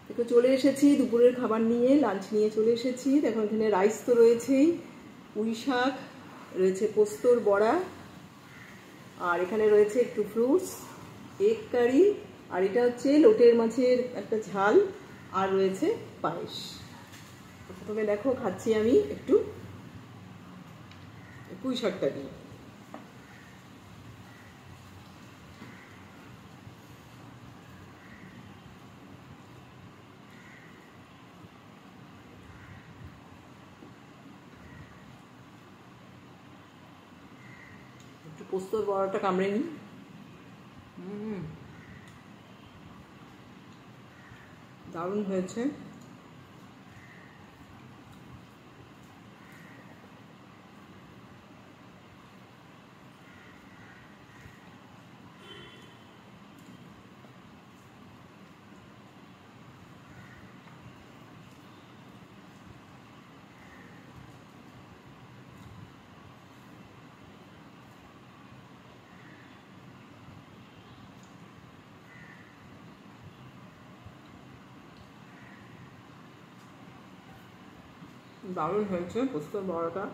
দেখো চলে এসেছি দুপুরের খাবার নিয়ে, লাঞ্চ নিয়ে চলে এসেছি। দেখো এখানে রাইস তো রয়েছেই, পুঁই শাক রয়েছে, পোস্তর বড়া, আর এখানে রয়েছে একটু ফ্রুটস, এগ কারি, আর এটা হচ্ছে লোটের মাছের একটা ঝাল, আর রয়েছে পায়েস। প্রথমে দেখো খাচ্ছি আমি একটু পুঁই শাকটা দিয়ে। একটু পোস্তর বড়াটা কামড়ে নিই। দারুণ হয়েছে। দারুণ হয়েছে পোস্তর বড়াটা।